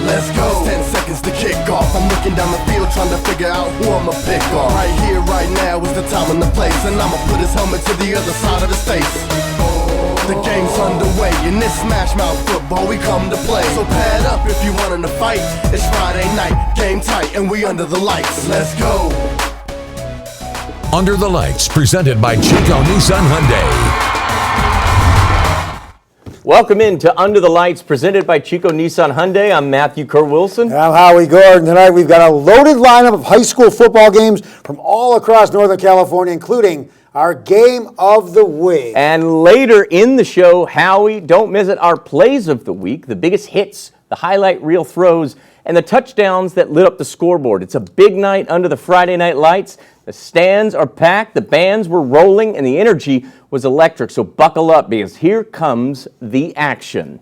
Let's go. 10 seconds to kick off. I'm looking down the field trying to figure out who I'ma pick off. Right here, right now is the time and the place, and I'ma put his helmet to the other side of his face. The game's underway. In this smash mouth football we come to play. So pad up if you wantin' to fight. It's Friday night, game tight, and we under the lights. Let's go. Under the Lights, presented by Chico Nissan Hyundai. Welcome in to Under the Lights, presented by Chico Nissan Hyundai. I'm Matthew Kerr Wilson. And I'm Howie Gordon. Tonight we've got a loaded lineup of high school football games from all across Northern California, including our Game of the Week. And later in the show, Howie, don't miss it, our Plays of the Week, the biggest hits, the highlight reel throws, and the touchdowns that lit up the scoreboard. It's a big night under the Friday night lights. The stands are packed, the bands were rolling, and the energy was electric. So buckle up, because here comes the action.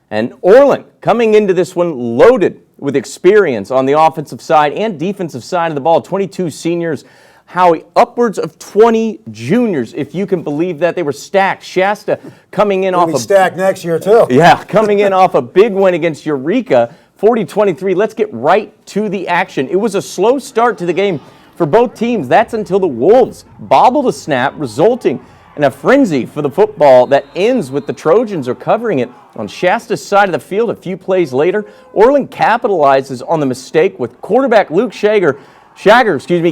And Orland coming into this one loaded with experience on the offensive side and defensive side of the ball. 22 seniors, Howie, upwards of 20 juniors, if you can believe that. They were stacked. Shasta coming in off stacked next year too. Yeah, coming in off a big win against Eureka, 40-23. Let's get right to the action. It was a slow start to the game for both teams. That's until the Wolves bobbled a snap, resulting in a frenzy for the football that ends with the Trojans recovering it on Shasta's side of the field. A few plays later, Orland capitalizes on the mistake with quarterback Luke Shagger,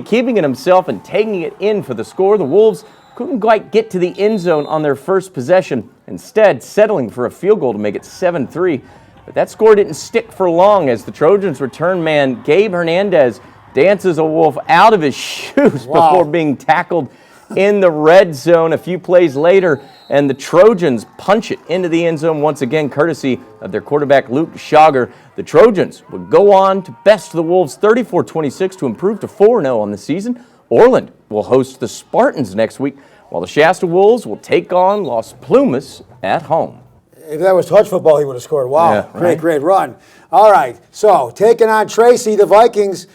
keeping it himself and taking it in for the score. The Wolves couldn't quite get to the end zone on their first possession, instead settling for a field goal to make it 7-3. But that score didn't stick for long, as the Trojans return man Gabe Hernandez dances a wolf out of his shoes before being tackled in the red zone a few plays later, and the Trojans punch it into the end zone once again, courtesy of their quarterback Luke Schauger. The Trojans would go on to best the Wolves 34-26 to improve to 4-0 on the season. Orland will host the Spartans next week, while the Shasta Wolves will take on Los Plumas at home. If that was touch football, he would have scored. Wow, yeah, right? Great run. All right, so taking on Tracy, the Vikings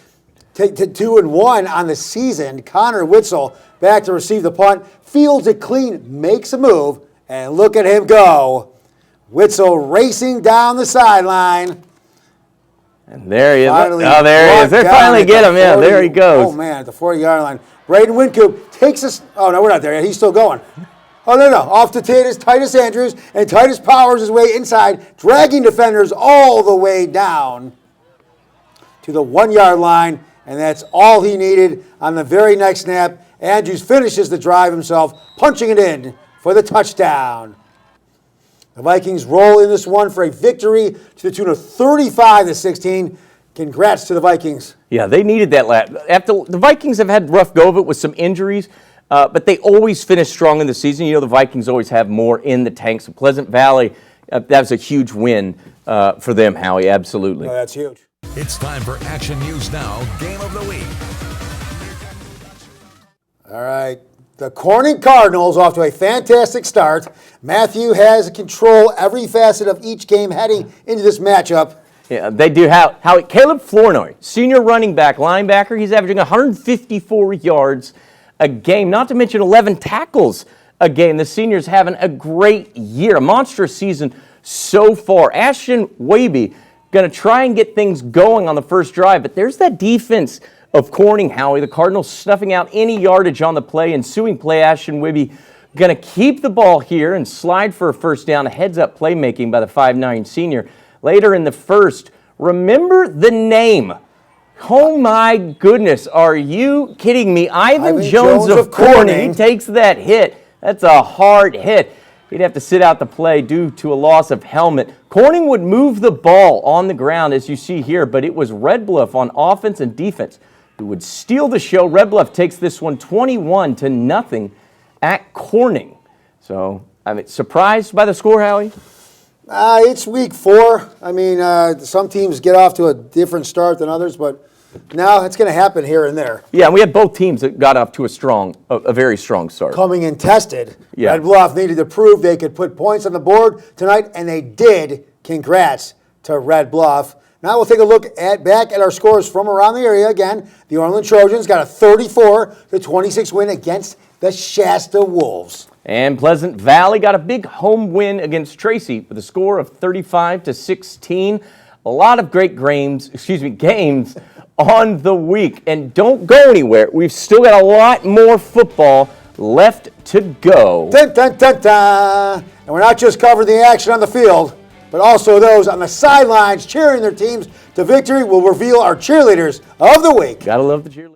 take to 2-1 on the season. Connor Witzel back to receive the punt, fields it clean, makes a move, and look at him go. Witzel racing down the sideline. And there he is. There he is. They finally get him. Yeah, there he goes. Oh, man, at the 40-yard line. Braden Wincoop takes us. Oh, no, we're not there yet. He's still going. Oh, no. Off to Titus Andrews, and Titus powers his way inside, dragging defenders all the way down to the 1-yard line, and that's all he needed on the very next snap. Andrews finishes the drive himself, punching it in for the touchdown. The Vikings roll in this one for a victory to the tune of 35-16. Congrats to the Vikings. Yeah, they needed that lap. After the Vikings have had rough go of it with some injuries, but they always finish strong in the season. You know, the Vikings always have more in the tank. So Pleasant Valley, that was a huge win for them, Howie, absolutely. Oh, that's huge. It's time for Action News Now, Game of the Week. All right. The Corning Cardinals off to a fantastic start. Matthew has control every facet of each game heading into this matchup. Yeah, they do. Caleb Flournoy, senior running back, linebacker, he's averaging 154 yards a game, not to mention 11 tackles a game. The senior's having a great year, a monstrous season so far. Ashton Waby going to try and get things going on the first drive, but there's that defense of Corning, Howie. The Cardinals snuffing out any yardage on the play. Ensuing play, Ashton Wibby going to keep the ball here and slide for a first down. A heads-up playmaking by the 5'9 senior. Later in the first, remember the name. Oh, my goodness. Are you kidding me? Ivan Jones of Corning. He takes that hit. That's a hard hit. He'd have to sit out the play due to a loss of helmet. Corning would move the ball on the ground, as you see here, but it was Red Bluff on offense and defense who would steal the show. Red Bluff takes this one 21-0 at Corning. So, surprised by the score, Howie? It's week 4. Some teams get off to a different start than others, but now it's going to happen here and there. Yeah, and we had both teams that got off to a very strong start. Coming in tested. Yeah. Red Bluff needed to prove they could put points on the board tonight, and they did. Congrats to Red Bluff. Now we'll take a look back at our scores from around the area. Again, the Orland Trojans got a 34-26 win against the Shasta Wolves. And Pleasant Valley got a big home win against Tracy with a score of 35-16. A lot of great games on the week. And don't go anywhere. We've still got a lot more football left to go. Dun, dun, dun, dun. And we're not just covering the action on the field, but also those on the sidelines cheering their teams to victory. We'll reveal our cheerleaders of the week. Gotta love the cheerleaders.